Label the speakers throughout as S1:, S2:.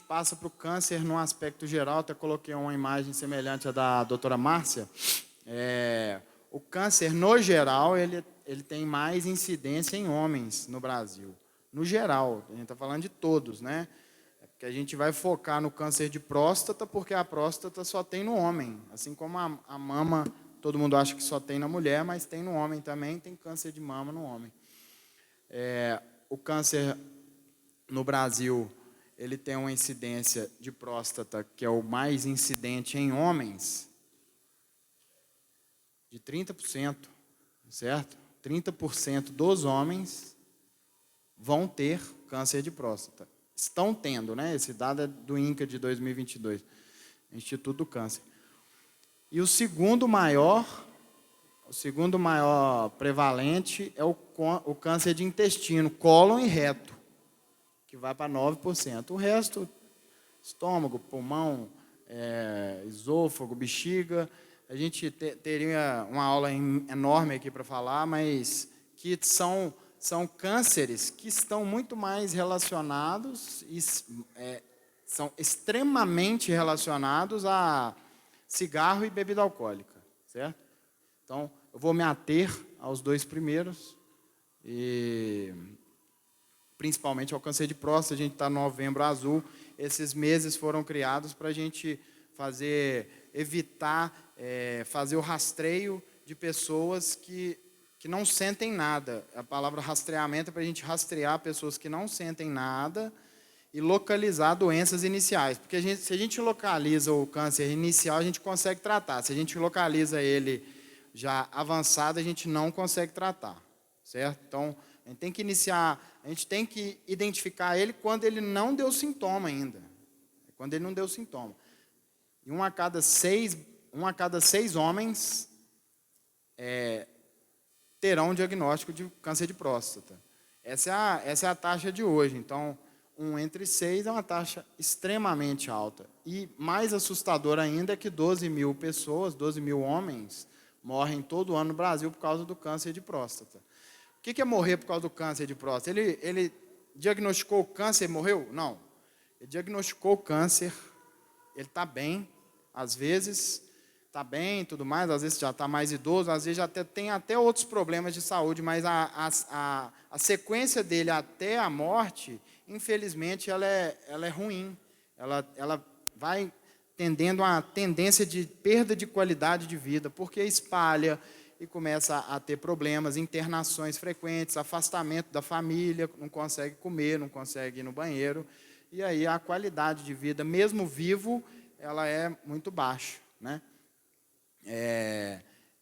S1: passa para o câncer num aspecto geral. Até coloquei uma imagem semelhante à da doutora Márcia. O câncer, no geral, ele tem mais incidência em homens no Brasil. No geral, a gente está falando de todos, né? Porque a gente vai focar no câncer de próstata, porque a próstata só tem no homem. Assim como a mama, todo mundo acha que só tem na mulher, mas tem no homem também, tem câncer de mama no homem. O câncer no Brasil, ele tem uma incidência de próstata, que é o mais incidente em homens, de 30%, certo? 30% dos homens vão ter câncer de próstata. Estão tendo, né? Esse dado é do INCA de 2022, Instituto do Câncer. E o segundo maior prevalente é o câncer de intestino, cólon e reto, que vai para 9%. O resto, estômago, pulmão, esôfago, bexiga, a gente teria uma aula enorme aqui para falar, mas que são cânceres que estão muito mais relacionados, são extremamente relacionados a cigarro e bebida alcoólica, certo? Então, eu vou me ater aos dois primeiros, e principalmente ao câncer de próstata. A gente está no Novembro Azul. Esses meses foram criados para a gente evitar fazer o rastreio de pessoas que não sentem nada. A palavra rastreamento é para a gente rastrear pessoas que não sentem nada e localizar doenças iniciais. Porque se a gente localiza o câncer inicial, a gente consegue tratar. Se a gente localiza ele já avançado, a gente não consegue tratar, certo? Então, a gente tem que identificar ele quando ele não deu sintoma ainda. Quando ele não deu sintoma. E um a cada seis homens terão um diagnóstico de câncer de próstata. Essa é a taxa de hoje. Então, 1 entre 6 é uma taxa extremamente alta. E mais assustador ainda é que 12 mil pessoas, 12 mil homens, morrem todo ano no Brasil por causa do câncer de próstata. O que é morrer por causa do câncer de próstata? Ele diagnosticou o câncer e morreu? Não. Ele diagnosticou o câncer, ele está bem, às vezes está bem e tudo mais, às vezes já está mais idoso, às vezes já tem até outros problemas de saúde, mas a sequência dele até a morte, infelizmente, ela é ruim. Ela vai tendendo a tendência de perda de qualidade de vida, porque espalha e começa a ter problemas, internações frequentes, afastamento da família, não consegue comer, não consegue ir no banheiro, e aí a qualidade de vida, mesmo vivo, ela é muito baixa, né?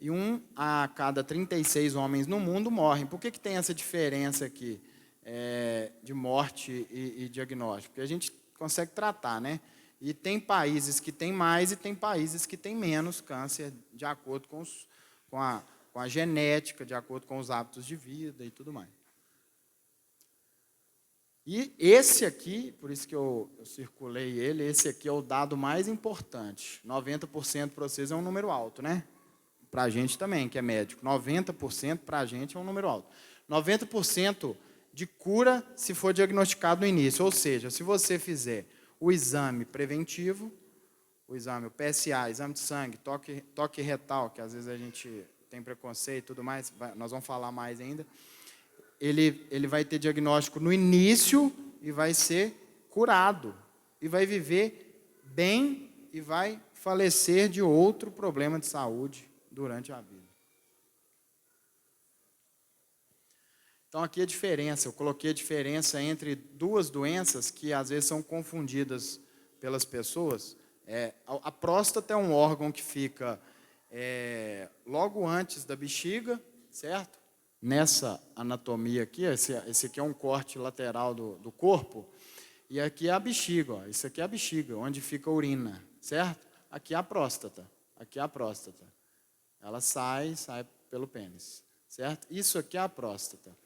S1: E 1 a cada 36 homens no mundo morrem. Por que tem essa diferença aqui de morte e diagnóstico? Porque a gente consegue tratar, né? E tem países que têm mais e tem países que têm menos câncer, de acordo com a genética, de acordo com os hábitos de vida e tudo mais. E esse aqui, por isso que eu circulei ele, esse aqui é o dado mais importante. 90% para vocês é um número alto, né? Para a gente também, que é médico. 90% para a gente é um número alto. 90% de cura se for diagnosticado no início. Ou seja, se você fizer o exame preventivo, o PSA, exame de sangue, toque retal, que às vezes a gente tem preconceito e tudo mais, nós vamos falar mais ainda, ele vai ter diagnóstico no início e vai ser curado. E vai viver bem e vai falecer de outro problema de saúde durante a vida. Então, aqui a diferença, eu coloquei a diferença entre duas doenças que às vezes são confundidas pelas pessoas. A próstata é um órgão que fica logo antes da bexiga, certo? Nessa anatomia aqui, esse aqui é um corte lateral do corpo, e aqui é a bexiga, ó. Isso aqui é a bexiga, onde fica a urina, certo? Aqui é a próstata, Ela sai pelo pênis, certo? Isso aqui é a próstata.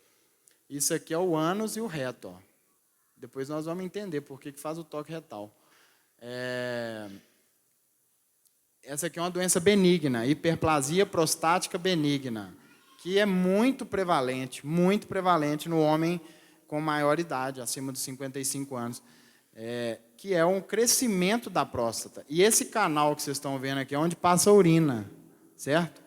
S1: Isso aqui é o ânus e o reto, ó. Depois nós vamos entender por que faz o toque retal. Essa aqui é uma doença benigna, hiperplasia prostática benigna, que é muito prevalente no homem com maior idade, acima de 55 anos. que é um crescimento da próstata. E esse canal que vocês estão vendo aqui é onde passa a urina, certo?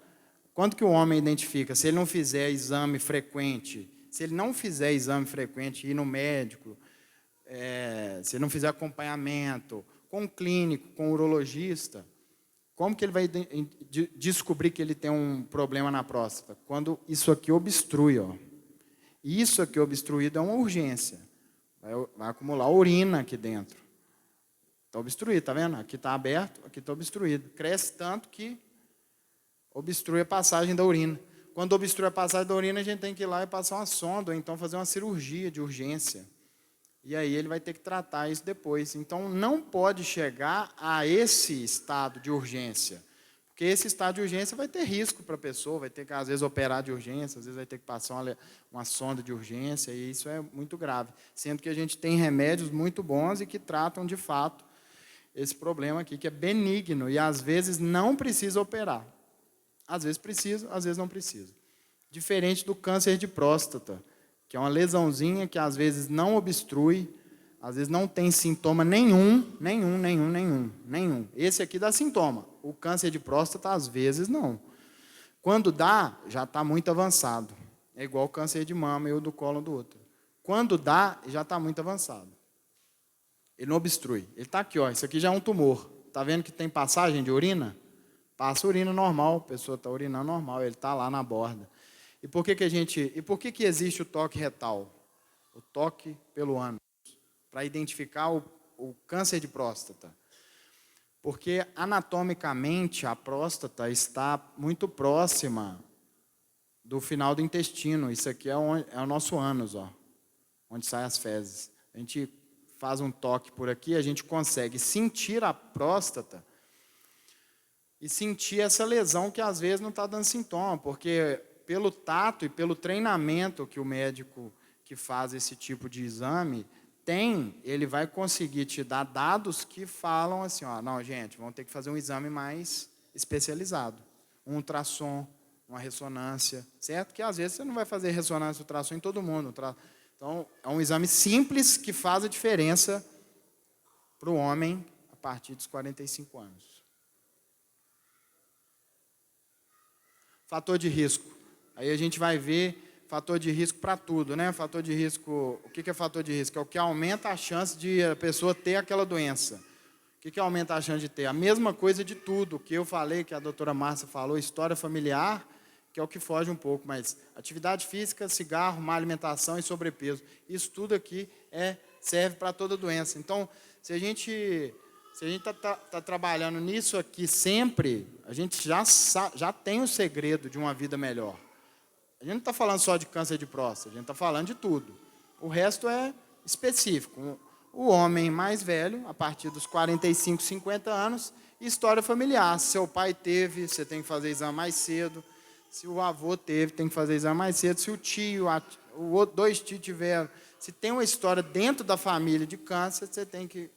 S1: Quando que o homem identifica? Se ele não fizer exame frequente, se ele não fizer exame frequente, ir no médico, se ele não fizer acompanhamento com o clínico, com o urologista, como que ele vai descobrir que ele tem um problema na próstata? Quando isso aqui obstrui, ó. Isso aqui obstruído é uma urgência. Vai acumular urina aqui dentro. Está obstruído, tá vendo? Aqui está aberto, aqui está obstruído. Cresce tanto que obstrui a passagem da urina. Quando obstrui a passagem da urina, a gente tem que ir lá e passar uma sonda, ou então fazer uma cirurgia de urgência. E aí ele vai ter que tratar isso depois. Então, não pode chegar a esse estado de urgência. Porque esse estado de urgência vai ter risco para a pessoa, vai ter que, às vezes, operar de urgência, às vezes vai ter que passar uma sonda de urgência, e isso é muito grave. Sendo que a gente tem remédios muito bons e que tratam, de fato, esse problema aqui, que é benigno, e às vezes não precisa operar. Às vezes precisa, às vezes não precisa. Diferente do câncer de próstata, que é uma lesãozinha que às vezes não obstrui, às vezes não tem sintoma nenhum. Esse aqui dá sintoma. O câncer de próstata, às vezes, não. Quando dá, já está muito avançado. É igual o câncer de mama e o do colo do útero. Quando dá, já está muito avançado. Ele não obstrui. Ele está aqui, ó. Isso aqui já é um tumor. Está vendo que tem passagem de urina? Passa urina normal, a pessoa está urinando normal, ele está lá na borda. E por que existe o toque retal? O toque pelo ânus, para identificar o câncer de próstata. Porque anatomicamente a próstata está muito próxima do final do intestino. Isso aqui é o nosso ânus, ó, onde saem as fezes. A gente faz um toque por aqui, a gente consegue sentir a próstata e sentir essa lesão que às vezes não está dando sintoma, porque pelo tato e pelo treinamento que o médico que faz esse tipo de exame tem, ele vai conseguir te dar dados que falam assim, ó, não, gente, vamos ter que fazer um exame mais especializado, um ultrassom, uma ressonância, certo? Que às vezes você não vai fazer ressonância e ultrassom em todo mundo. Então, é um exame simples que faz a diferença para o homem a partir dos 45 anos. Fator de risco. Aí a gente vai ver fator de risco para tudo, né? Fator de risco, o que é fator de risco? É o que aumenta a chance de a pessoa ter aquela doença. O que aumenta a chance de ter? A mesma coisa de tudo, que eu falei, que a doutora Márcia falou, história familiar, que é o que foge um pouco, mas atividade física, cigarro, má alimentação e sobrepeso. Isso tudo aqui serve para toda doença. Então, se a gente está trabalhando nisso aqui sempre, a gente já tem o segredo de uma vida melhor. A gente não está falando só de câncer de próstata, a gente está falando de tudo. O resto é específico. O homem mais velho, a partir dos 45, 50 anos, história familiar. Se seu pai teve, você tem que fazer exame mais cedo. Se o avô teve, tem que fazer exame mais cedo. Se o tio, dois tios tiveram, se tem uma história dentro da família de câncer, você tem que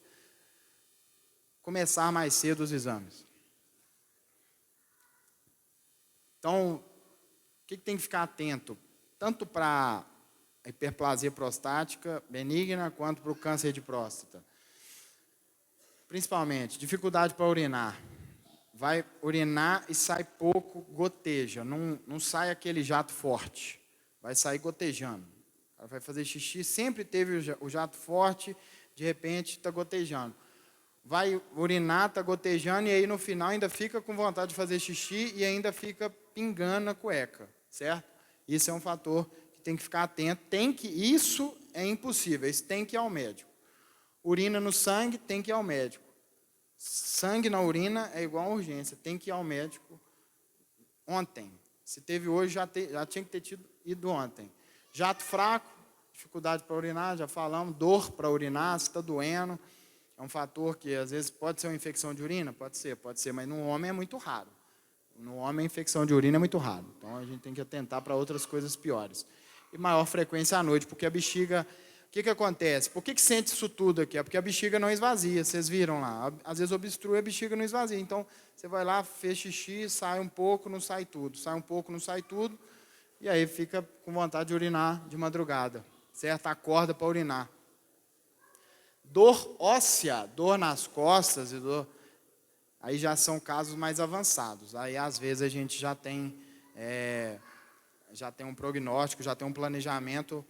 S1: começar mais cedo os exames. Então, o que tem que ficar atento? Tanto para a hiperplasia prostática benigna, quanto para o câncer de próstata. Principalmente, dificuldade para urinar. Vai urinar e sai pouco, goteja. Não sai aquele jato forte. Vai sair gotejando. Ela vai fazer xixi, sempre teve o jato forte, de repente está gotejando. Vai urinar, está gotejando, e aí no final ainda fica com vontade de fazer xixi e ainda fica pingando na cueca, certo? Isso é um fator que tem que ficar atento. Isso é impossível, isso tem que ir ao médico. Urina no sangue, tem que ir ao médico. Sangue na urina é igual a urgência, tem que ir ao médico ontem. Se teve hoje, já tinha que ter ido ontem. Jato fraco, dificuldade para urinar, já falamos. Dor para urinar, se está doendo. É um fator que, às vezes, pode ser uma infecção de urina? Pode ser, mas no homem é muito raro. No homem, a infecção de urina é muito raro. Então, a gente tem que atentar para outras coisas piores. E maior frequência à noite, porque a bexiga... O que acontece? Por que sente isso tudo aqui? É porque a bexiga não esvazia, vocês viram lá. Às vezes obstrui, a bexiga não esvazia. Então, você vai lá, fez xixi, sai um pouco, não sai tudo. Sai um pouco, não sai tudo. E aí fica com vontade de urinar de madrugada. Certo? Acorda para urinar. Dor óssea, dor nas costas, aí já são casos mais avançados. Aí, às vezes, a gente já tem um prognóstico, já tem um planejamento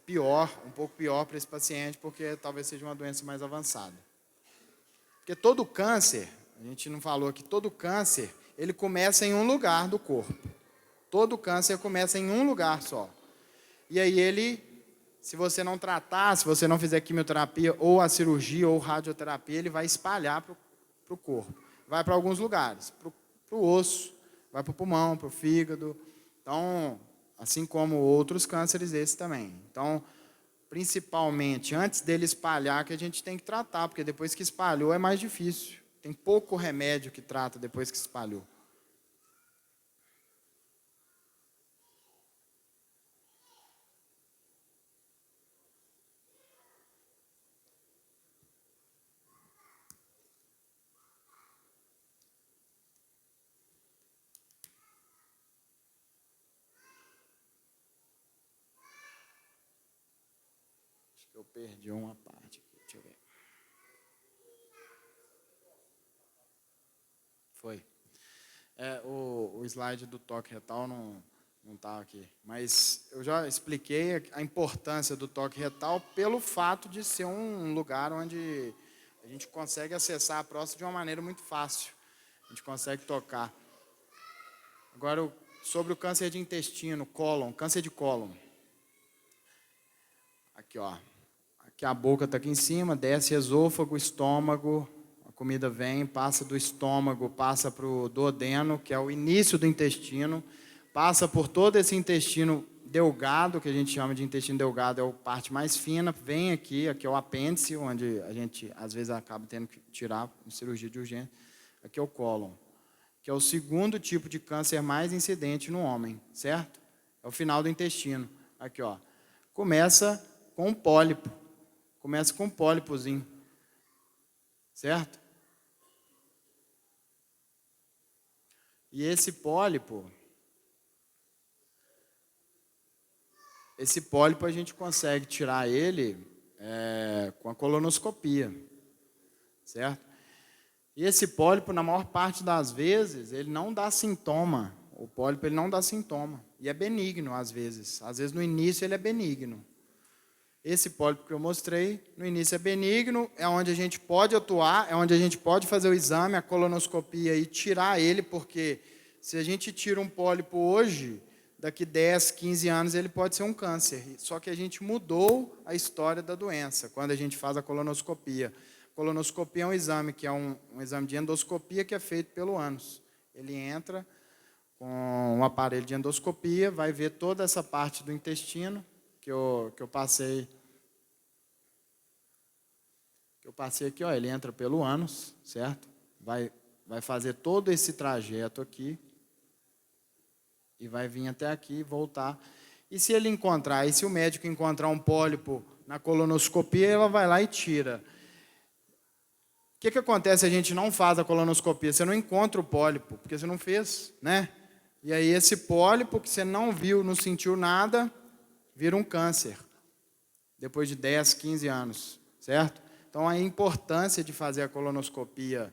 S1: pior, um pouco pior para esse paciente, porque talvez seja uma doença mais avançada. Porque todo câncer, a gente não falou aqui, todo câncer, ele começa em um lugar do corpo. Todo câncer começa em um lugar só. E aí se você não tratar, se você não fizer quimioterapia, ou a cirurgia, ou radioterapia, ele vai espalhar para o corpo. Vai para alguns lugares, para o osso, vai para o pulmão, para o fígado. Então, assim como outros cânceres, esse também. Então, principalmente, antes dele espalhar, que a gente tem que tratar, porque depois que espalhou é mais difícil. Tem pouco remédio que trata depois que espalhou. Eu perdi uma parte aqui, deixa eu ver. Foi. O slide do toque retal não está aqui. Mas eu já expliquei a importância do toque retal pelo fato de ser um lugar onde a gente consegue acessar a próstata de uma maneira muito fácil. A gente consegue tocar. Agora, sobre o câncer de intestino, cólon, câncer de cólon. Aqui, ó. Aqui a boca está aqui em cima, desce esôfago, estômago, a comida vem, passa do estômago, passa para o duodeno, que é o início do intestino, passa por todo esse intestino delgado, que a gente chama de intestino delgado, é a parte mais fina, vem aqui é o apêndice, onde a gente, às vezes, acaba tendo que tirar em cirurgia de urgência. Aqui é o cólon, que é o segundo tipo de câncer mais incidente no homem, certo? É o final do intestino. Aqui, ó. Começa com um pólipo. Começa com um pólipozinho. Certo? E esse pólipo a gente consegue tirar ele com a colonoscopia. Certo? E esse pólipo, na maior parte das vezes, ele não dá sintoma. O pólipo ele não dá sintoma. E é benigno, às vezes. Às vezes, no início, ele é benigno. Esse pólipo que eu mostrei, no início é benigno, é onde a gente pode atuar, é onde a gente pode fazer o exame, a colonoscopia e tirar ele, porque se a gente tira um pólipo hoje, daqui 10, 15 anos ele pode ser um câncer. Só que a gente mudou a história da doença quando a gente faz a colonoscopia. A colonoscopia é um exame que é um exame de endoscopia que é feito pelo ânus. Ele entra com um aparelho de endoscopia, vai ver toda essa parte do intestino, que eu passei aqui, ó, ele entra pelo ânus, certo? Vai fazer todo esse trajeto aqui e vai vir até aqui e voltar. E se ele encontrar, e se o médico encontrar um pólipo na colonoscopia, ela vai lá e tira. O que acontece se a gente não faz a colonoscopia? Você não encontra o pólipo, porque você não fez, né? E aí esse pólipo que você não viu, não sentiu nada, vira um câncer, depois de 10, 15 anos, certo? Então, a importância de fazer a colonoscopia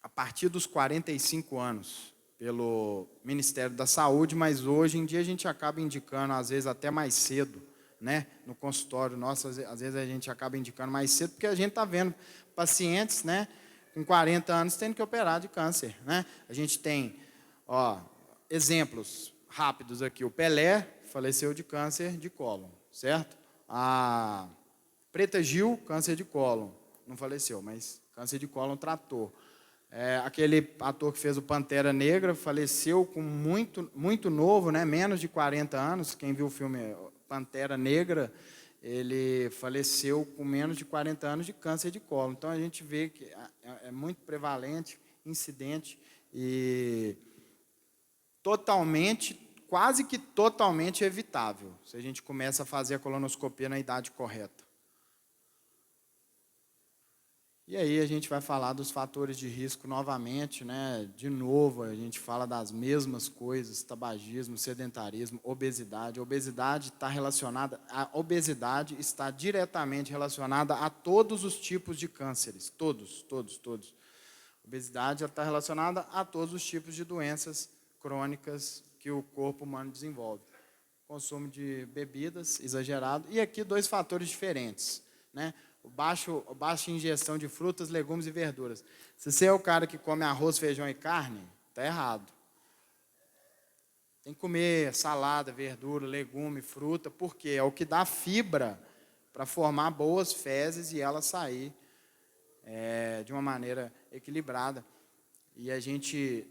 S1: a partir dos 45 anos, pelo Ministério da Saúde, mas hoje em dia a gente acaba indicando, às vezes, até mais cedo, né? No consultório nosso, às vezes a gente acaba indicando mais cedo, porque a gente está vendo pacientes, né, com 40 anos tendo que operar de câncer, né? A gente tem, exemplos rápidos aqui. O Pelé faleceu de câncer de cólon, certo? A Preta Gil, câncer de cólon. Não faleceu, mas câncer de cólon tratou. Aquele ator que fez o Pantera Negra faleceu com muito novo, né? Menos de 40 anos. Quem viu o filme Pantera Negra, ele faleceu com menos de 40 anos de câncer de cólon. Então, a gente vê que é muito prevalente, incidente e quase que totalmente evitável, se a gente começa a fazer a colonoscopia na idade correta. E aí a gente vai falar dos fatores de risco novamente, né? De novo, a gente fala das mesmas coisas: tabagismo, sedentarismo, obesidade. A obesidade está diretamente relacionada a todos os tipos de cânceres, todos, todos, todos. Obesidade está relacionada a todos os tipos de doenças crônicas que o corpo humano desenvolve. Consumo de bebidas exagerado. E aqui dois fatores diferentes, né? Baixa ingestão de frutas, legumes e verduras. Se você é o cara que come arroz, feijão e carne, está errado. Tem que comer salada, verdura, legume, fruta, porque é o que dá fibra para formar boas fezes e ela sair de uma maneira equilibrada. E a gente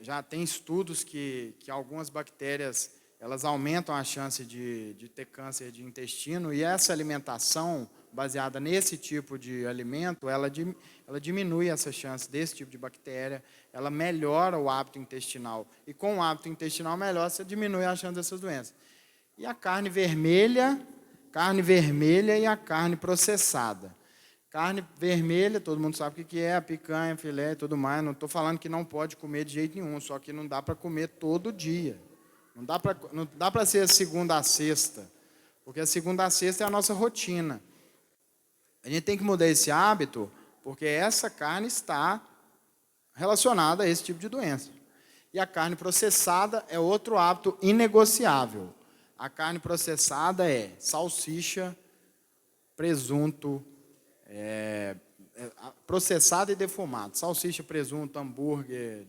S1: já tem estudos que algumas bactérias elas aumentam a chance de ter câncer de intestino, e essa alimentação baseada nesse tipo de alimento, ela diminui essa chance desse tipo de bactéria, ela melhora o hábito intestinal. E com o hábito intestinal melhor, você diminui a chance dessas doenças. E a carne vermelha e a carne processada. Carne vermelha, todo mundo sabe o que é, a picanha, filé e tudo mais. Não estou falando que não pode comer de jeito nenhum, só que não dá para comer todo dia. Não dá para ser a segunda a sexta, porque a segunda a sexta é a nossa rotina. A gente tem que mudar esse hábito, porque essa carne está relacionada a esse tipo de doença. E a carne processada é outro hábito inegociável. A carne processada é salsicha, presunto, processado e defumado. Salsicha, presunto, hambúrguer,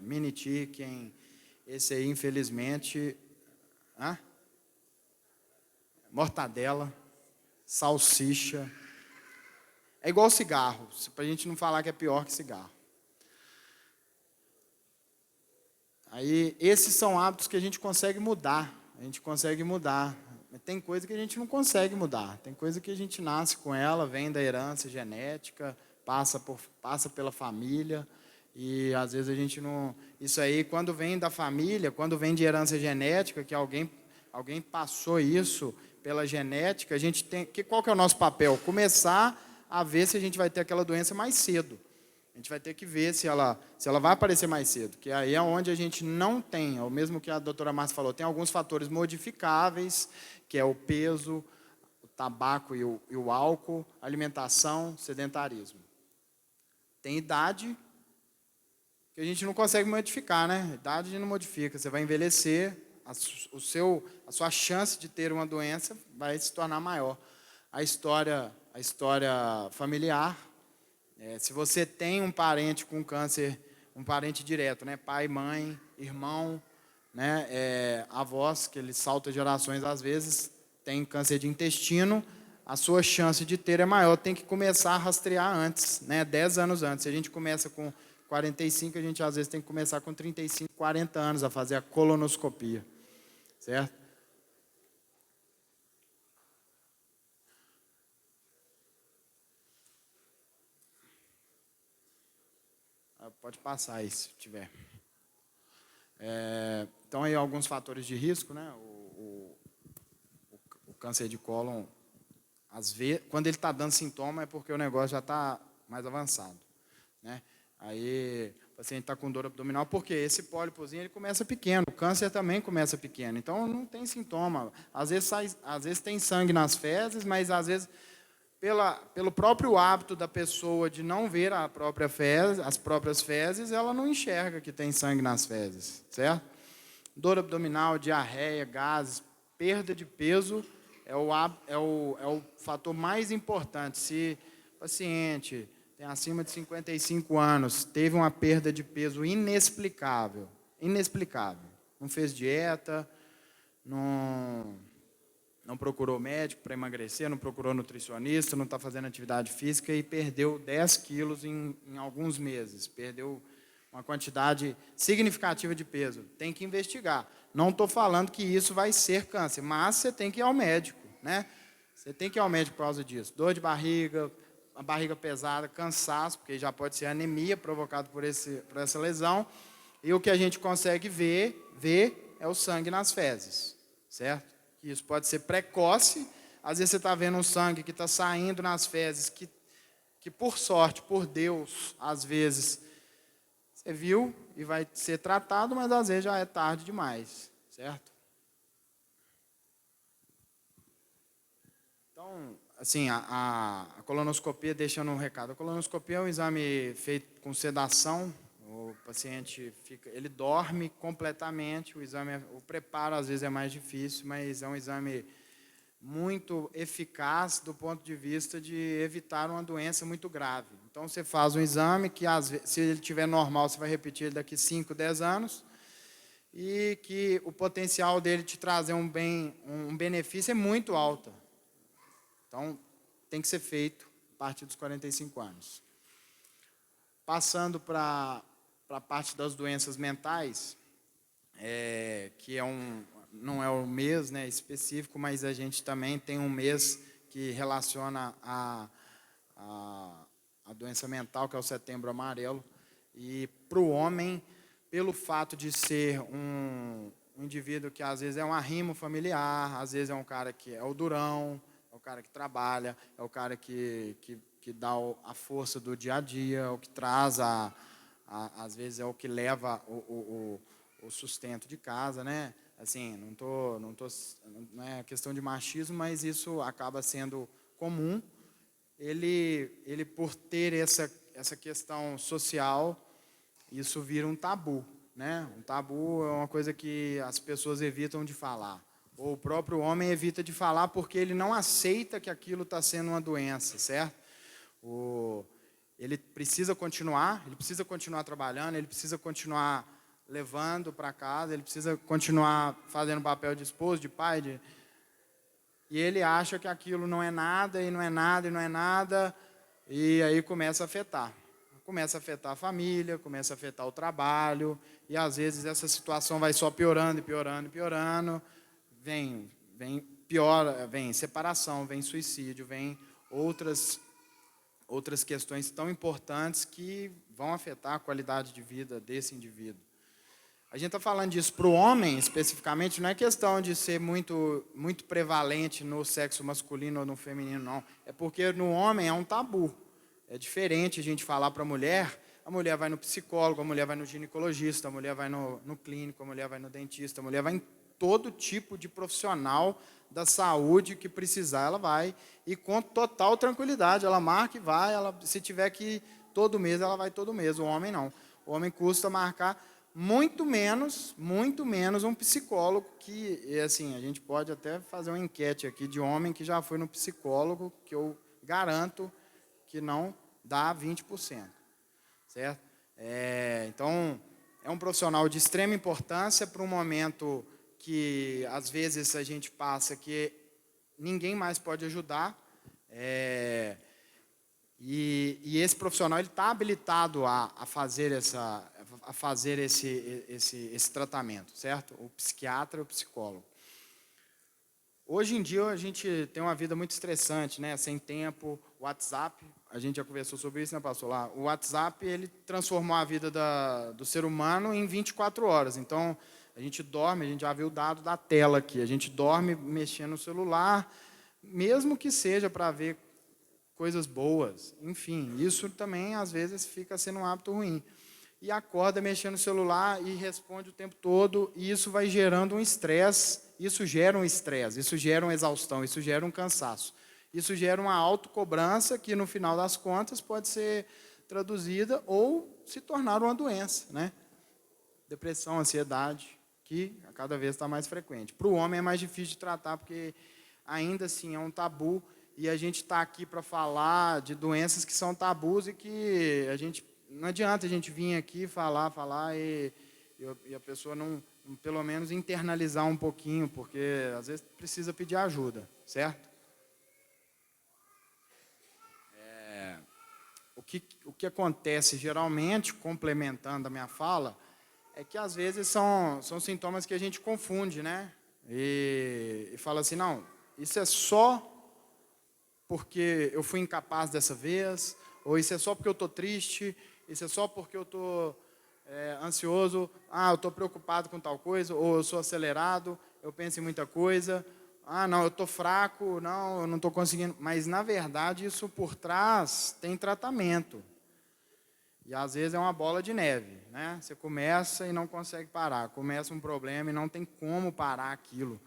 S1: mini chicken. Esse aí, infelizmente, mortadela, salsicha. É igual cigarro, para a gente não falar que é pior que cigarro. Aí, esses são hábitos que a gente consegue mudar. Mas tem coisa que a gente não consegue mudar. Tem coisa que a gente nasce com ela, vem da herança genética, passa pela família. E às vezes a gente não... Isso aí, quando vem da família, quando vem de herança genética, que alguém passou isso pela genética, a gente tem... Qual que é o nosso papel? Começar a ver se a gente vai ter aquela doença mais cedo. A gente vai ter que ver se ela vai aparecer mais cedo, que aí é onde a gente não tem, é o mesmo que a doutora Márcia falou, tem alguns fatores modificáveis, que é o peso, o tabaco e o álcool, alimentação, sedentarismo. Tem idade, que a gente não consegue modificar, né? Idade a gente não modifica. Você vai envelhecer, a sua chance de ter uma doença vai se tornar maior. A história familiar, se você tem um parente com câncer, um parente direto, né? Pai, mãe, irmão, né? Avós, que eles saltam gerações às vezes, tem câncer de intestino, a sua chance de ter é maior. Tem que começar a rastrear antes, né? 10 anos antes. Se a gente começa com 45, a gente às vezes tem que começar com 35, 40 anos a fazer a colonoscopia, certo? Pode passar aí, se tiver. Então, aí alguns fatores de risco, né? O câncer de cólon, às vezes, quando ele está dando sintoma, é porque o negócio já está mais avançado, né? Aí o paciente está com dor abdominal, porque esse pólipozinho ele começa pequeno, o câncer também começa pequeno, então não tem sintoma. Às vezes tem sangue nas fezes, mas às vezes pelo próprio hábito da pessoa de não ver as próprias fezes, ela não enxerga que tem sangue nas fezes, certo? Dor abdominal, diarreia, gases, perda de peso é o fator mais importante. Se o paciente tem acima de 55 anos, teve uma perda de peso inexplicável, não fez dieta, não procurou médico para emagrecer, não procurou nutricionista, não está fazendo atividade física e perdeu 10 quilos em alguns meses. Perdeu uma quantidade significativa de peso. Tem que investigar. Não estou falando que isso vai ser câncer, mas você tem que ir ao médico, né? Você tem que ir ao médico por causa disso. Dor de barriga, a barriga pesada, cansaço, porque já pode ser anemia provocada por essa lesão. E o que a gente consegue ver é o sangue nas fezes, certo? Isso pode ser precoce. Às vezes você está vendo um sangue que está saindo nas fezes, que que por sorte, por Deus, às vezes você viu e vai ser tratado, mas às vezes já é tarde demais, certo? Então, assim, a colonoscopia, deixando um recado, a colonoscopia é um exame feito com sedação, o paciente ele dorme completamente, o preparo às vezes é mais difícil, mas é um exame muito eficaz do ponto de vista de evitar uma doença muito grave. Então, você faz um exame que, às vezes, se ele estiver normal, você vai repetir ele daqui 5, 10 anos, e que o potencial dele te trazer um benefício é muito alto. Então, tem que ser feito a partir dos 45 anos. Passando para a parte das doenças mentais, que não é o mês, né, específico, mas a gente também tem um mês que relaciona a doença mental, que é o Setembro Amarelo. E para o homem, pelo fato de ser um indivíduo que às vezes é um arrimo familiar, às vezes é um cara que é o durão, é o cara que trabalha, é o cara que dá a força do dia a dia, é o que traz, às vezes é o que leva o sustento de casa, né? Assim, não é questão de machismo, mas isso acaba sendo comum. Ele por ter essa questão social, isso vira um tabu, né? Um tabu é uma coisa que as pessoas evitam de falar. Ou o próprio homem evita de falar porque ele não aceita que aquilo está sendo uma doença, certo? Ele precisa continuar trabalhando, ele precisa continuar levando para casa, ele precisa continuar fazendo papel de esposo, de pai, e ele acha que aquilo não é nada, e não é nada, e não é nada, e aí começa a afetar. Começa a afetar a família, começa a afetar o trabalho, e às vezes essa situação vai só piorando, e piorando, e piorando, vem separação, vem suicídio, vem outras questões tão importantes que vão afetar a qualidade de vida desse indivíduo. A gente está falando disso para o homem, especificamente, não é questão de ser muito, muito prevalente no sexo masculino ou no feminino, não. É porque no homem é um tabu. É diferente a gente falar para a mulher vai no psicólogo, a mulher vai no ginecologista, a mulher vai no clínico, a mulher vai no dentista, a mulher vai em todo tipo de profissional da saúde que precisar, ela vai, e com total tranquilidade, ela marca e vai, se tiver que ir todo mês, ela vai todo mês. O homem não. O homem custa marcar muito menos um psicólogo, que, assim, a gente pode até fazer uma enquete aqui de homem que já foi no psicólogo, que eu garanto que não dá 20%, certo? Então, é um profissional de extrema importância para um momento que, às vezes, a gente passa que ninguém mais pode ajudar, e esse profissional está habilitado a fazer esse tratamento, certo? O psiquiatra e o psicólogo. Hoje em dia a gente tem uma vida muito estressante, né? Sem tempo, WhatsApp, a gente já conversou sobre isso, né, pastor? Lá, o WhatsApp, ele transformou a vida do ser humano em 24 horas. Então, a gente dorme, a gente já viu o dado da tela aqui, a gente dorme mexendo no celular, mesmo que seja para ver coisas boas. Enfim, isso também, às vezes, fica sendo um hábito ruim. E acorda mexendo no celular e responde o tempo todo, e isso vai gerando um estresse, isso gera uma exaustão, isso gera um cansaço. Isso gera uma autocobrança que, no final das contas, pode ser traduzida ou se tornar uma doença, né? Depressão, ansiedade, que a cada vez está mais frequente. Para o homem é mais difícil de tratar, porque ainda assim é um tabu, e a gente está aqui para falar de doenças que são tabus e que não adianta a gente vir aqui falar e a pessoa não, pelo menos, internalizar um pouquinho, porque às vezes precisa pedir ajuda, certo? O que acontece geralmente, complementando a minha fala, é que às vezes são sintomas que a gente confunde, né? E fala assim, não, isso é só porque eu fui incapaz dessa vez, ou isso é só porque eu estou triste, isso é só porque eu estou ansioso, eu estou preocupado com tal coisa, ou eu sou acelerado, eu penso em muita coisa, Ah, não, eu estou fraco, não, eu não estou conseguindo. Mas, na verdade, isso por trás tem tratamento. E, às vezes, é uma bola de neve, né? Você começa e não consegue parar. Começa um problema e não tem como parar aquilo.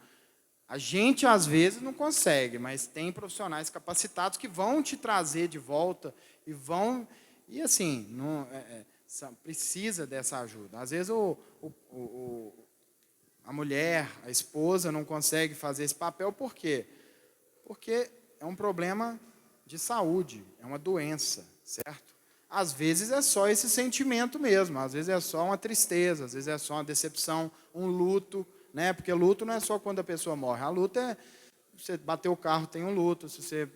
S1: A gente, às vezes, não consegue, mas tem profissionais capacitados que vão te trazer de volta e vão... E, assim, não, precisa dessa ajuda. Às vezes, a mulher, a esposa, não consegue fazer esse papel. Por quê? Porque é um problema de saúde, é uma doença, certo? Às vezes é só esse sentimento mesmo, às vezes é só uma tristeza, às vezes é só uma decepção, um luto, né? Porque luto não é só quando a pessoa morre. A luta é, você bateu o carro, tem um luto. Se você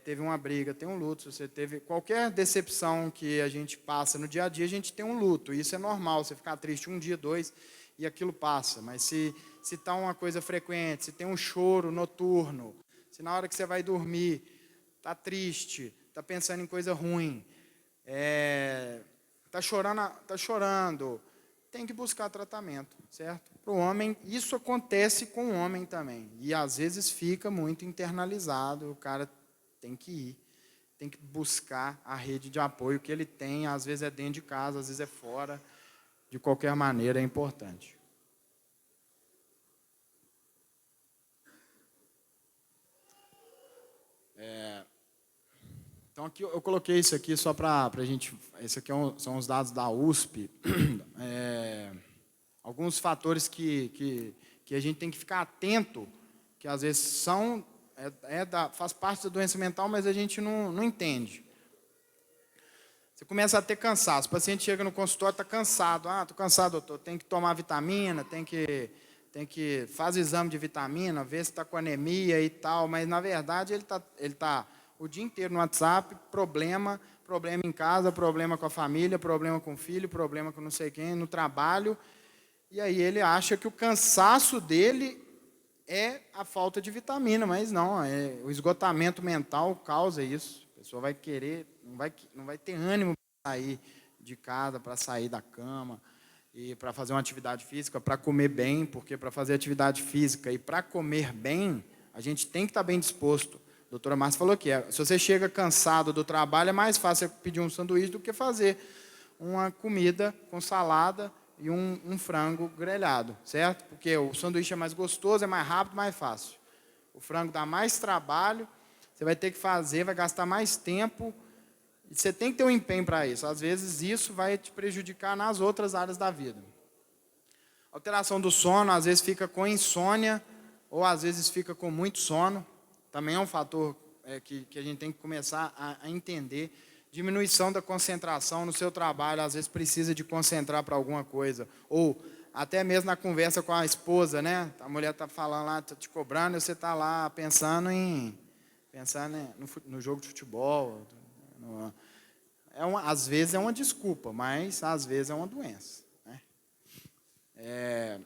S1: teve uma briga, tem um luto. Se você teve qualquer decepção que a gente passa no dia a dia, a gente tem um luto. Isso é normal, você ficar triste um dia, dois, e aquilo passa. Mas se está uma coisa frequente, se tem um choro noturno, se na hora que você vai dormir está triste, está pensando em coisa ruim, está chorando, tem que buscar tratamento, certo? Para o homem, isso acontece com o homem também. E às vezes fica muito internalizado, o cara tem que ir, tem que buscar a rede de apoio que ele tem, às vezes é dentro de casa, às vezes é fora, de qualquer maneira é importante. Então, aqui eu coloquei isso aqui só para a gente... Esse aqui são os dados da USP. Alguns fatores que a gente tem que ficar atento, que às vezes são... faz parte da doença mental, mas a gente não entende. Você começa a ter cansaço. O paciente chega no consultório, está cansado. Ah, estou cansado, doutor. Tem que tomar vitamina, tem que fazer exame de vitamina, ver se está com anemia e tal. Mas, na verdade, ele tá o dia inteiro no WhatsApp, problema em casa, problema com a família, problema com o filho, problema com não sei quem, no trabalho. E aí ele acha que o cansaço dele é a falta de vitamina, mas não, o esgotamento mental causa isso. A pessoa vai querer, não vai ter ânimo para sair de casa, para sair da cama, e para fazer uma atividade física, para comer bem, porque para fazer atividade física e para comer bem, a gente tem que estar bem disposto. A doutora Márcia falou que se você chega cansado do trabalho, é mais fácil você pedir um sanduíche do que fazer uma comida com salada e um frango grelhado, certo? Porque o sanduíche é mais gostoso, é mais rápido, mais fácil. O frango dá mais trabalho, você vai ter que fazer, vai gastar mais tempo, e você tem que ter um empenho para isso. Às vezes isso vai te prejudicar nas outras áreas da vida. Alteração do sono, às vezes fica com insônia, ou às vezes fica com muito sono. Também é um fator que a gente tem que começar a entender. Diminuição da concentração no seu trabalho, às vezes precisa de concentrar para alguma coisa. Ou até mesmo na conversa com a esposa, né? A mulher está falando lá, está te cobrando, e você está lá pensando no jogo de futebol. Às vezes é uma desculpa, mas às vezes é uma doença. Né?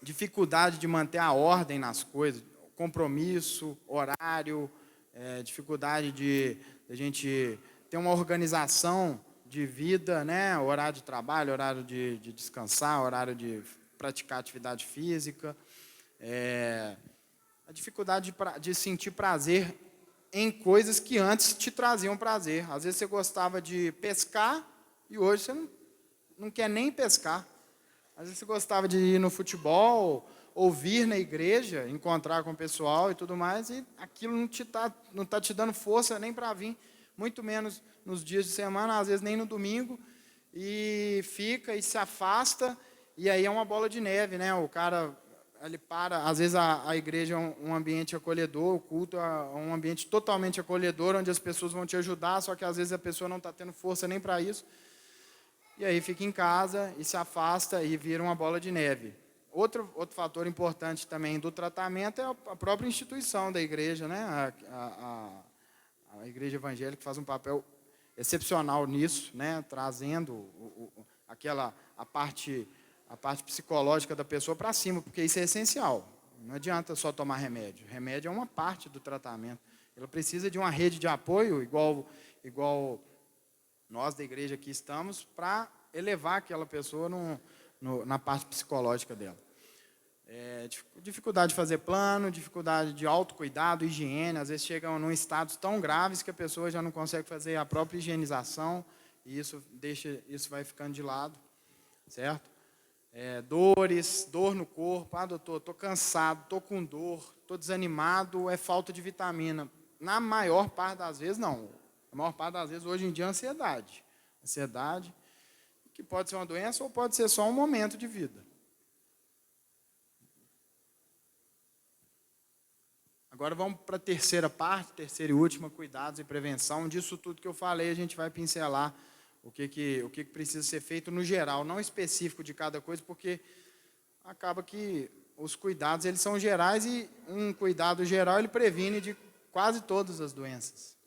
S1: Dificuldade de manter a ordem nas coisas, compromisso, horário, dificuldade de a gente ter uma organização de vida, né? Horário de trabalho, horário de descansar, horário de praticar atividade física. A dificuldade de sentir prazer em coisas que antes te traziam prazer. Às vezes você gostava de pescar e hoje você não quer nem pescar. Às vezes você gostava de ir no futebol, ouvir na igreja, encontrar com o pessoal e tudo mais, e aquilo não está te dando força nem para vir, muito menos nos dias de semana, às vezes nem no domingo, e fica e se afasta, e aí é uma bola de neve, né? O cara, ele para, às vezes a igreja é um ambiente acolhedor, o culto é um ambiente totalmente acolhedor, onde as pessoas vão te ajudar, só que às vezes a pessoa não está tendo força nem para isso, e aí fica em casa e se afasta e vira uma bola de neve. Outro fator importante também do tratamento é a própria instituição da igreja, né? A igreja evangélica faz um papel excepcional nisso, né? Trazendo a parte psicológica da pessoa para cima, porque isso é essencial. Não adianta só tomar remédio. Remédio é uma parte do tratamento. Ela precisa de uma rede de apoio, igual nós da igreja aqui estamos, para elevar aquela pessoa na parte psicológica dela. Dificuldade de fazer plano, dificuldade de autocuidado, higiene. Às vezes chegam num estado tão graves que a pessoa já não consegue fazer a própria higienização e isso vai ficando de lado, certo? Dor no corpo. Ah, doutor, estou cansado, estou com dor, estou desanimado, é falta de vitamina. Na maior parte das vezes, não. Na maior parte das vezes, hoje em dia, é ansiedade. Ansiedade, que pode ser uma doença ou pode ser só um momento de vida. Agora vamos para a terceira parte, terceira e última, cuidados e prevenção. Disso tudo que eu falei, a gente vai pincelar o que precisa ser feito no geral, não específico de cada coisa, porque acaba que os cuidados eles são gerais e um cuidado geral ele previne de quase todas as doenças.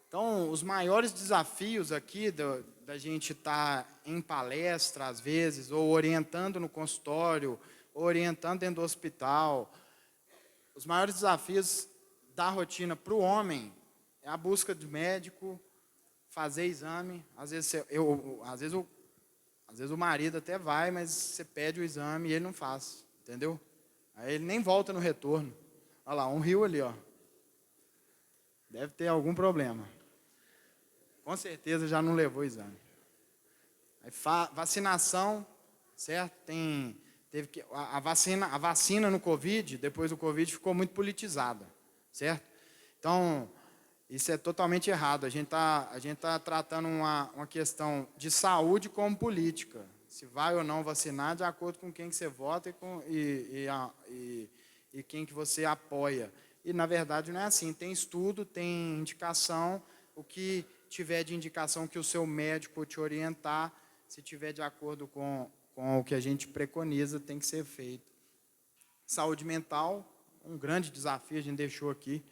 S1: Então, os maiores desafios aqui da gente estar em palestra, às vezes, ou orientando no consultório, ou orientando dentro do hospital. Os maiores desafios da rotina para o homem é a busca de médico, fazer exame. Às vezes o marido até vai, mas você pede o exame e ele não faz, entendeu? Aí ele nem volta no retorno. Olha lá, um rio ali, ó. Deve ter algum problema. Com certeza já não levou o exame. Aí, vacinação, certo? A vacina no Covid, depois do Covid, ficou muito politizada, certo? Então, isso é totalmente errado. A gente tá tratando uma questão de saúde como política. Se vai ou não vacinar, de acordo com quem que você vota e quem que você apoia. E, na verdade, não é assim. Tem estudo, tem indicação. O que tiver de indicação que o seu médico te orientar, se tiver de acordo com o que a gente preconiza, tem que ser feito. Saúde mental, um grande desafio, a gente deixou aqui.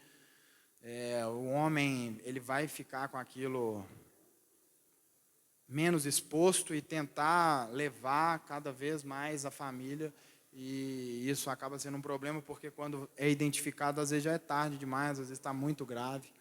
S1: O homem ele vai ficar com aquilo menos exposto e tentar levar cada vez mais a família, e isso acaba sendo um problema, porque quando é identificado, às vezes já é tarde demais, às vezes está muito grave.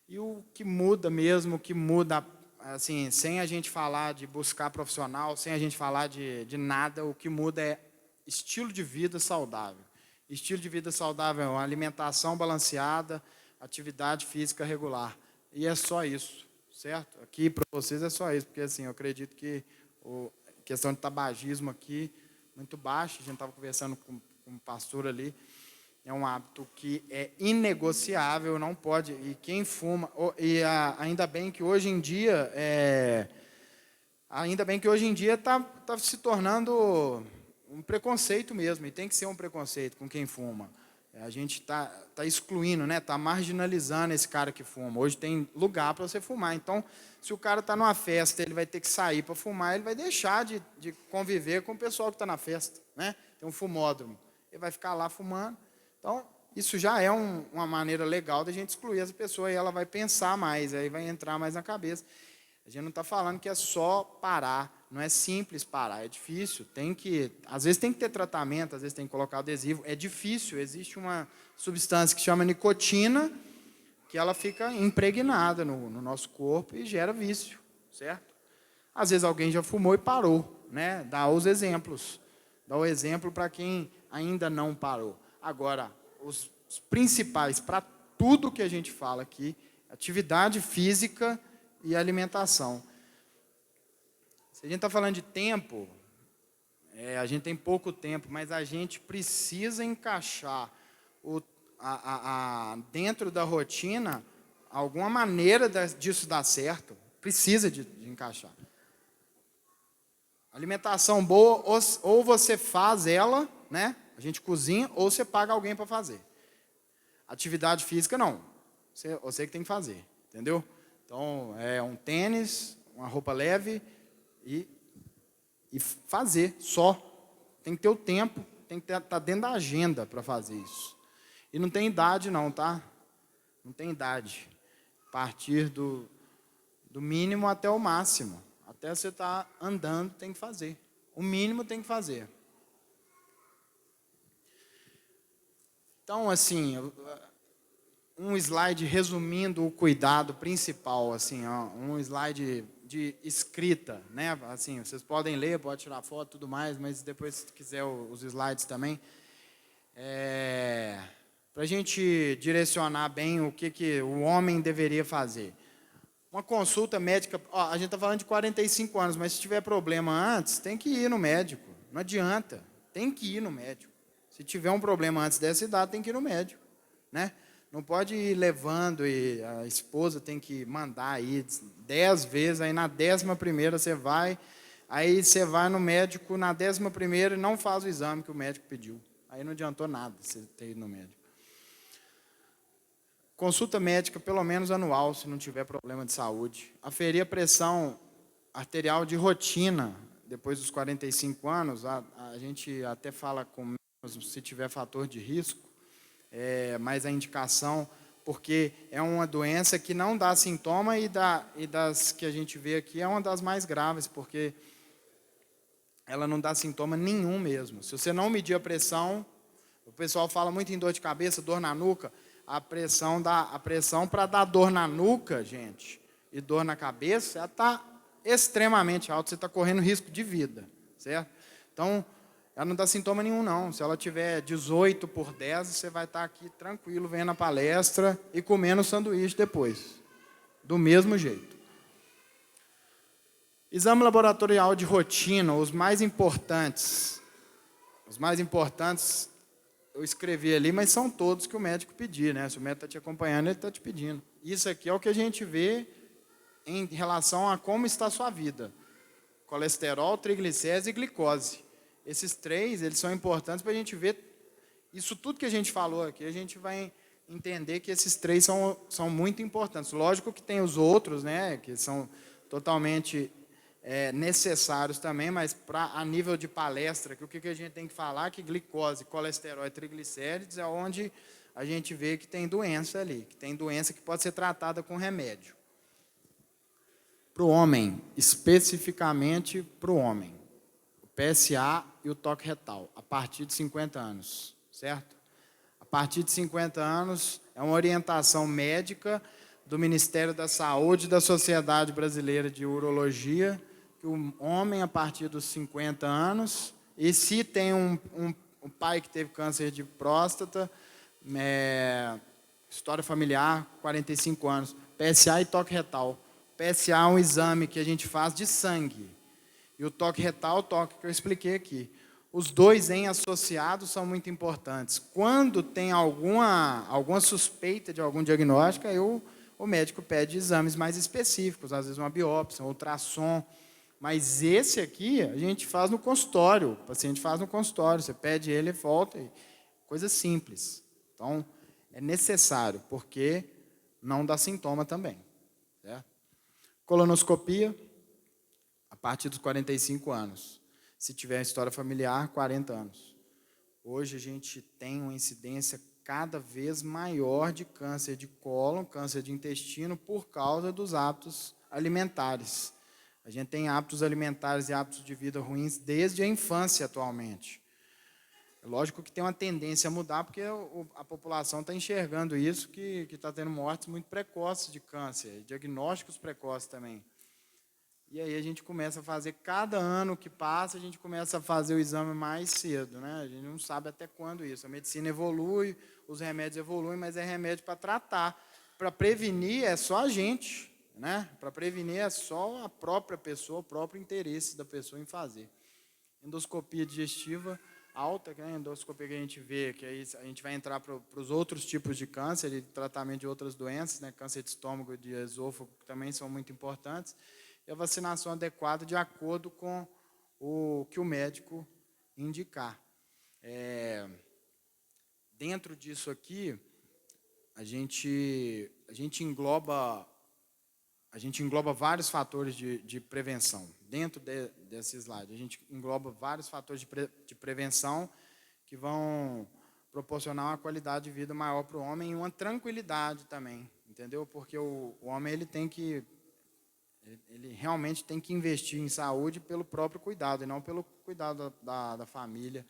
S1: E o que muda mesmo, o que muda, assim, sem a gente falar de buscar profissional, sem a gente falar de nada, o que muda é estilo de vida saudável. Estilo de vida saudável é uma alimentação balanceada, atividade física regular. E é só isso, certo? Aqui para vocês é só isso, porque assim, eu acredito que a questão de tabagismo aqui, muito baixa, a gente estava conversando com um pastor ali, é um hábito que é inegociável, não pode, e quem fuma, ainda bem que hoje em dia está se tornando um preconceito mesmo, e tem que ser um preconceito com quem fuma. A gente está excluindo, né? Está marginalizando esse cara que fuma. Hoje tem lugar para você fumar. Então, se o cara está numa festa, ele vai ter que sair para fumar, ele vai deixar de conviver com o pessoal que está na festa, né? Tem um fumódromo. Ele vai ficar lá fumando. Então, isso já é uma maneira legal da gente excluir essa pessoa, e ela vai pensar mais, aí vai entrar mais na cabeça. A gente não está falando que é só parar, não é simples parar, é difícil. Às vezes tem que ter tratamento, às vezes tem que colocar adesivo, é difícil. Existe uma substância que chama nicotina, que ela fica impregnada no nosso corpo e gera vício, certo? Às vezes alguém já fumou e parou, né? Dá os exemplos. Dá o exemplo para quem ainda não parou. Agora, os principais para tudo que a gente fala aqui, atividade física e alimentação. Se a gente está falando de tempo, a gente tem pouco tempo, mas a gente precisa encaixar dentro da rotina alguma maneira disso dar certo. Precisa de encaixar. Alimentação boa, ou você faz ela, né? A gente cozinha, ou você paga alguém para fazer. Atividade física, não. Você que tem que fazer, entendeu? Então, é um tênis, uma roupa leve e fazer só. Tem que ter o tempo, tem que estar dentro da agenda para fazer isso. E não tem idade não, tá? Não tem idade. A partir do mínimo até o máximo. Até você estar andando, tem que fazer. O mínimo tem que fazer. Então, assim, um slide resumindo o cuidado principal, assim, ó, um slide de escrita, né? Assim, vocês podem ler, pode tirar foto, tudo mais, mas depois, se quiser, os slides também. Para a gente direcionar bem o que o homem deveria fazer. Uma consulta médica, ó, a gente está falando de 45 anos, mas se tiver problema antes, tem que ir no médico. Não adianta, tem que ir no médico. Se tiver um problema antes dessa idade, tem que ir no médico, né? Não pode ir levando e a esposa tem que mandar aí 10 vezes, aí na 11ª você vai, aí você vai no médico na 11ª e não faz o exame que o médico pediu. Aí não adiantou nada você ter ido no médico. Consulta médica, pelo menos anual, se não tiver problema de saúde. Aferir a pressão arterial de rotina, depois dos 45 anos, a gente até fala com menos se tiver fator de risco, mas a indicação, porque é uma doença que não dá sintoma e das que a gente vê aqui é uma das mais graves, porque ela não dá sintoma nenhum mesmo. Se você não medir a pressão, o pessoal fala muito em dor de cabeça, dor na nuca. A pressão para dar dor na nuca, gente, e dor na cabeça, ela está extremamente alta, você está correndo risco de vida, certo? Então, ela não dá sintoma nenhum, não. Se ela tiver 18/10, você vai estar aqui tranquilo, vendo a palestra e comendo o sanduíche depois. Do mesmo jeito. Exame laboratorial de rotina, os mais importantes. Os mais importantes eu escrevi ali, mas são todos que o médico pedir, né? Se o médico está te acompanhando, ele está te pedindo. Isso aqui é o que a gente vê em relação a como está a sua vida. Colesterol, triglicéridos e glicose. Esses 3, eles são importantes para a gente ver isso tudo que a gente falou aqui. A gente vai entender que esses 3 são muito importantes. Lógico que tem os outros, né? Que são totalmente necessários também, mas a nível de palestra, que o que a gente tem que falar que glicose, colesterol e triglicéridos é onde a gente vê que tem doença ali, que tem doença que pode ser tratada com remédio. Para o homem, especificamente para o homem, o PSA e o toque retal, a partir de 50 anos, certo? A partir de 50 anos é uma orientação médica do Ministério da Saúde e da Sociedade Brasileira de Urologia, que o homem, a partir dos 50 anos, e se tem um pai que teve câncer de próstata, história familiar, 45 anos, PSA e toque retal. PSA é um exame que a gente faz de sangue, e o toque retal, o toque que eu expliquei aqui. Os 2 em associados são muito importantes. Quando tem alguma suspeita de algum diagnóstico, aí o médico pede exames mais específicos, às vezes uma biópsia, um ultrassom. Mas esse aqui a gente faz no consultório, o paciente faz no consultório, você pede ele e volta, coisa simples. Então, é necessário, porque não dá sintoma também. Certo? Colonoscopia, a partir dos 45 anos. Se tiver história familiar, 40 anos. Hoje a gente tem uma incidência cada vez maior de câncer de cólon, câncer de intestino, por causa dos hábitos alimentares. A gente tem hábitos alimentares e hábitos de vida ruins desde a infância atualmente. É lógico que tem uma tendência a mudar, porque a população está enxergando isso, que está tendo mortes muito precoces de câncer, diagnósticos precoces também. E aí a gente começa a fazer, cada ano que passa, a gente começa a fazer o exame mais cedo, né? A gente não sabe até quando isso. A medicina evolui, os remédios evoluem, mas é remédio para tratar. Para prevenir é só a gente, né? Para prevenir é só a própria pessoa, o próprio interesse da pessoa em fazer. Endoscopia digestiva alta, que é a endoscopia que a gente vê, que aí a gente vai entrar para os outros tipos de câncer e tratamento de outras doenças, né? Câncer de estômago e de esôfago, que também são muito importantes. E a vacinação adequada de acordo com o que o médico indicar. Dentro disso aqui, a gente engloba vários fatores de prevenção. Dentro desse slide, a gente engloba vários fatores de prevenção que vão proporcionar uma qualidade de vida maior para o homem e uma tranquilidade também, entendeu? Porque o homem ele realmente tem que investir em saúde pelo próprio cuidado, e não pelo cuidado da família,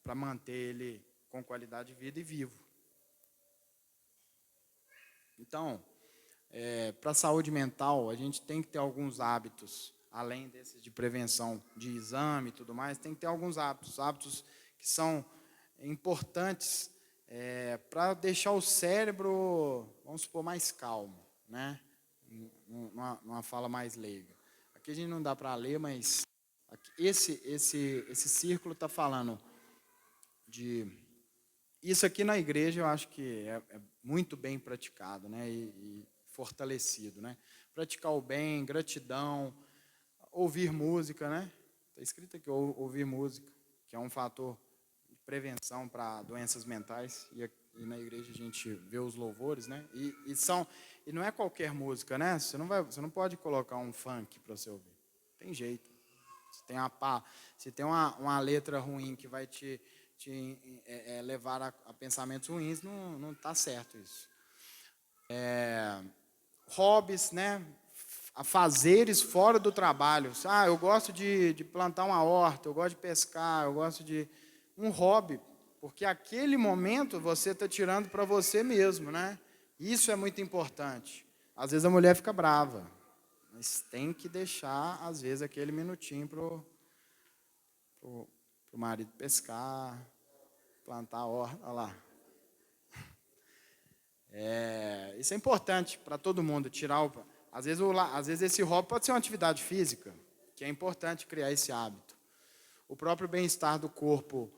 S1: para manter ele com qualidade de vida e vivo. Então, para a saúde mental, a gente tem que ter alguns hábitos, além desses de prevenção de exame e tudo mais, tem que ter alguns hábitos que são importantes para deixar o cérebro, vamos supor, mais calmo, né? Numa fala mais leiga. Aqui a gente não dá para ler, mas esse círculo está falando de... Isso aqui na igreja eu acho que é muito bem praticado, né? E fortalecido, né? Praticar o bem, gratidão, ouvir música, né? Está escrito aqui, ouvir música, que é um fator de prevenção para doenças mentais. E na igreja a gente vê os louvores, né? E não é qualquer música, né? Você não pode colocar um funk para você ouvir. Tem jeito. Se tem uma letra ruim que vai te levar a pensamentos ruins, não está certo isso. Hobbies, né? Fazeres fora do trabalho. Eu gosto de plantar uma horta, eu gosto de pescar, eu gosto de... Um hobby, porque aquele momento você está tirando para você mesmo, né? Isso é muito importante. Às vezes a mulher fica brava, mas tem que deixar, às vezes, aquele minutinho para o marido pescar, plantar a horta, olha lá. Isso é importante para todo mundo, às vezes esse hobby pode ser uma atividade física, que é importante criar esse hábito. O próprio bem-estar do corpo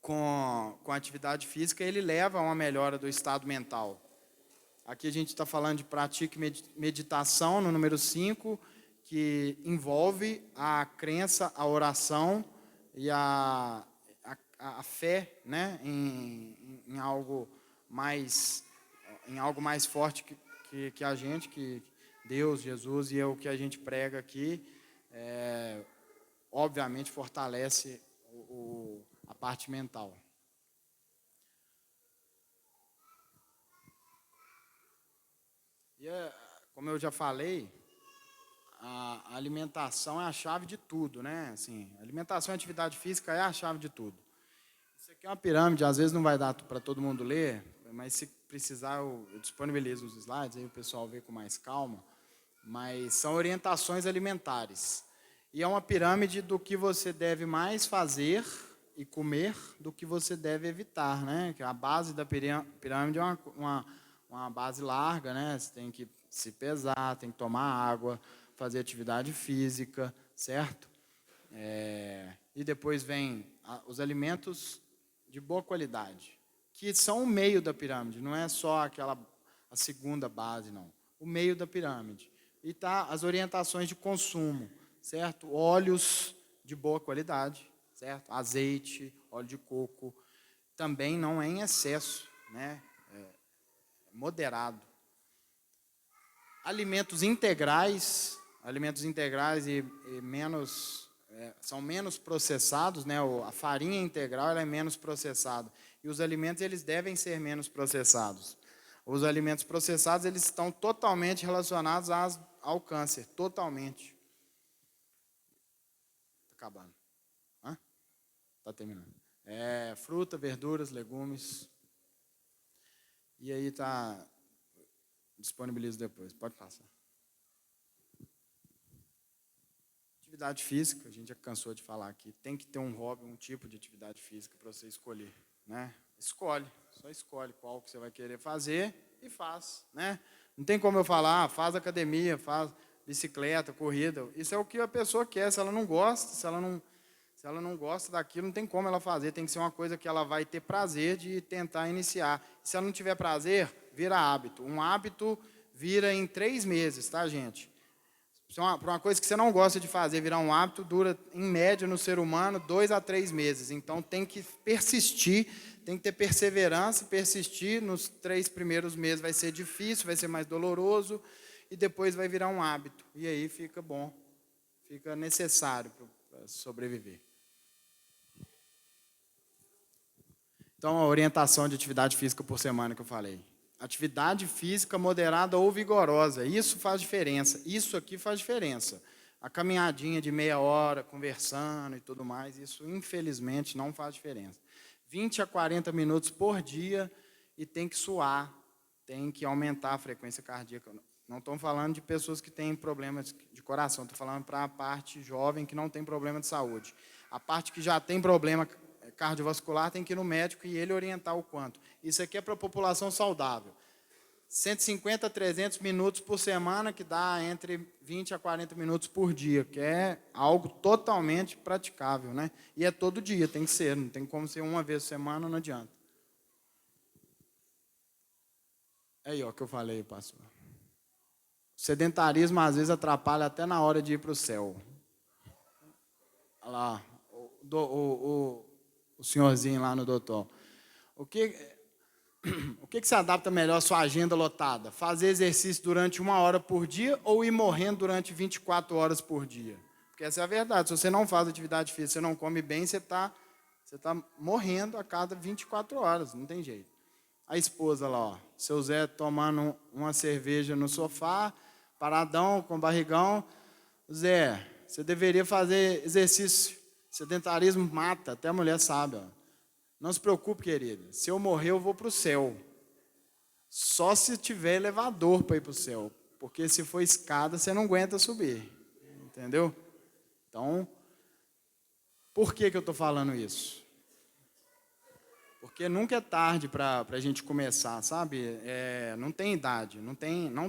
S1: com a atividade física, ele leva a uma melhora do estado mental. Aqui a gente está falando de pratique meditação, no número 5, que envolve a crença, a oração e a fé, né, em algo mais forte que a gente, que Deus, Jesus, e é o que a gente prega aqui, obviamente fortalece a parte mental. E, como eu já falei, a alimentação é a chave de tudo, né? Assim, alimentação e atividade física é a chave de tudo. Isso aqui é uma pirâmide, às vezes não vai dar para todo mundo ler, mas se precisar eu disponibilizo os slides, aí o pessoal vê com mais calma. Mas são orientações alimentares. E é uma pirâmide do que você deve mais fazer e comer do que você deve evitar, né? Que a base da pirâmide é uma base larga, né? Você tem que se pesar, tem que tomar água, fazer atividade física, certo? E depois vem os alimentos de boa qualidade, que são o meio da pirâmide, não é só a segunda base, não. O meio da pirâmide. E tá as orientações de consumo, certo? Óleos de boa qualidade, certo? Azeite, óleo de coco, também não é em excesso, né? Moderado. Alimentos integrais e são menos processados, né? A farinha integral ela é menos processada e os alimentos eles devem ser menos processados. Os alimentos processados eles estão totalmente relacionados ao câncer, totalmente. Está acabando. Está terminando. Fruta, verduras, legumes. E aí está disponibilizo depois. Pode passar. Atividade física, a gente já cansou de falar aqui. Tem que ter um hobby, um tipo de atividade física para você escolher, né? Só escolhe qual que você vai querer fazer e faz, né? Não tem como eu falar, faz academia, faz bicicleta, corrida. Isso é o que a pessoa quer. Se ela não gosta, se ela não gosta daquilo, não tem como ela fazer. Tem que ser uma coisa que ela vai ter prazer de tentar iniciar. Se ela não tiver prazer, vira hábito. Um hábito vira em 3 meses, tá, gente? Para uma coisa que você não gosta de fazer virar um hábito, dura, em média, no ser humano, 2 a 3 meses. Então, tem que persistir, tem que ter perseverança, persistir. Nos 3 primeiros meses vai ser difícil, vai ser mais doloroso, e depois vai virar um hábito. E aí fica bom, fica necessário para sobreviver. Então, a orientação de atividade física por semana que eu falei. Atividade física moderada ou vigorosa, isso faz diferença. Isso aqui faz diferença. A caminhadinha de meia hora, conversando e tudo mais, isso infelizmente não faz diferença. 20 a 40 minutos por dia, e tem que suar, tem que aumentar a frequência cardíaca. Não estou falando de pessoas que têm problemas de coração, estou falando para a parte jovem que não tem problema de saúde. A parte que já tem problema cardiovascular tem que ir no médico e ele orientar o quanto. Isso aqui é para a população saudável. 150 a 300 minutos por semana, que dá entre 20 a 40 minutos por dia, que é algo totalmente praticável, né? E é todo dia, tem que ser, não tem como ser uma vez por semana, não adianta. Aí, ó, que eu falei, pastor. O sedentarismo, às vezes, atrapalha até na hora de ir para o céu. Olha lá, o senhorzinho lá no doutor. O que se adapta melhor à sua agenda lotada? Fazer exercício durante 1 hora por dia ou ir morrendo durante 24 horas por dia? Porque essa é a verdade. Se você não faz atividade física, você não come bem, você tá morrendo a cada 24 horas. Não tem jeito. A esposa lá, ó, seu Zé tomando uma cerveja no sofá, paradão, com barrigão. Zé, você deveria fazer exercício. Sedentarismo mata, até a mulher sabe. Ó. Não se preocupe, querida. Se eu morrer, eu vou para o céu. Só se tiver elevador para ir para o céu. Porque se for escada, você não aguenta subir. Entendeu? Então, por que eu estou falando isso? Porque nunca é tarde para a gente começar, sabe? Não tem idade, não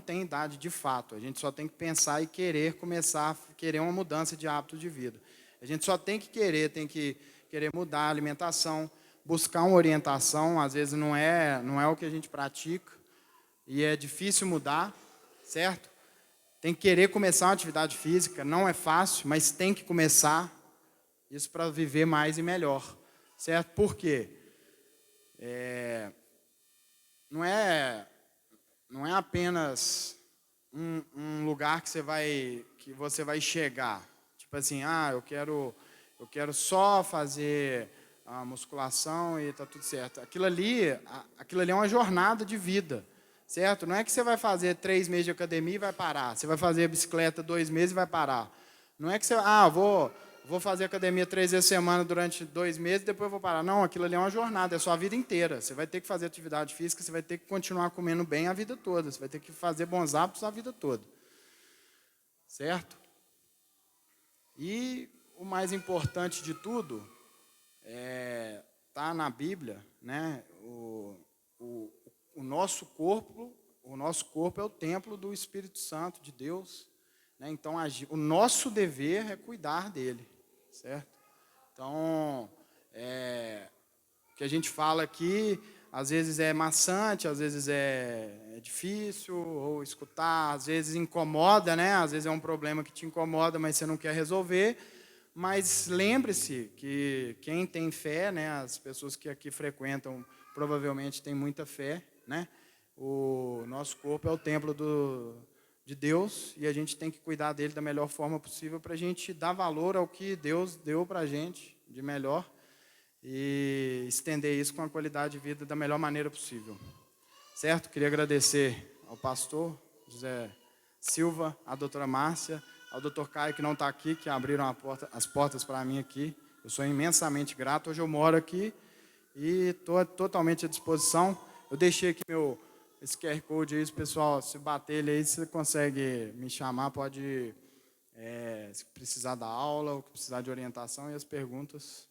S1: tem idade de fato. A gente só tem que pensar e querer começar, querer uma mudança de hábito de vida. A gente só tem que querer mudar a alimentação, buscar uma orientação. Às vezes não é o que a gente pratica e é difícil mudar, certo? Tem que querer começar uma atividade física, não é fácil, mas tem que começar isso para viver mais e melhor, certo? Por quê? Não é apenas um lugar que você vai chegar. Tipo assim, eu quero só fazer a musculação e está tudo certo. Aquilo ali é uma jornada de vida, certo? Não é que você vai fazer 3 meses de academia e vai parar. Você vai fazer bicicleta 2 meses e vai parar. Não é que você, vou fazer academia 3 vezes por semana durante 2 meses e depois eu vou parar. Não, aquilo ali é uma jornada, é a sua vida inteira. Você vai ter que fazer atividade física, você vai ter que continuar comendo bem a vida toda, você vai ter que fazer bons hábitos a vida toda. Certo? E o mais importante de tudo está na Bíblia, né? O nosso corpo é o templo do Espírito Santo de Deus, né? Então o nosso dever é cuidar dele, certo? Então o que a gente fala aqui às vezes é maçante, às vezes é difícil ou escutar, às vezes incomoda, né? Às vezes é um problema que te incomoda, mas você não quer resolver. Mas lembre-se que quem tem fé, né? As pessoas que aqui frequentam provavelmente têm muita fé, né? O nosso corpo é o templo de Deus e a gente tem que cuidar dele da melhor forma possível para a gente dar valor ao que Deus deu para a gente de melhor e estender isso com a qualidade de vida da melhor maneira possível. Certo? Queria agradecer ao pastor José Silva, à doutora Márcia, ao doutor Caio, que não está aqui, que abriram as portas para mim aqui. Eu sou imensamente grato. Hoje eu moro aqui e estou totalmente à disposição. Eu deixei aqui esse QR Code aí, pessoal, se bater ele aí, você consegue me chamar, pode, se precisar da aula, ou precisar de orientação e as perguntas.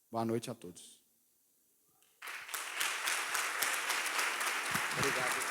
S1: Boa noite a todos. Obrigado.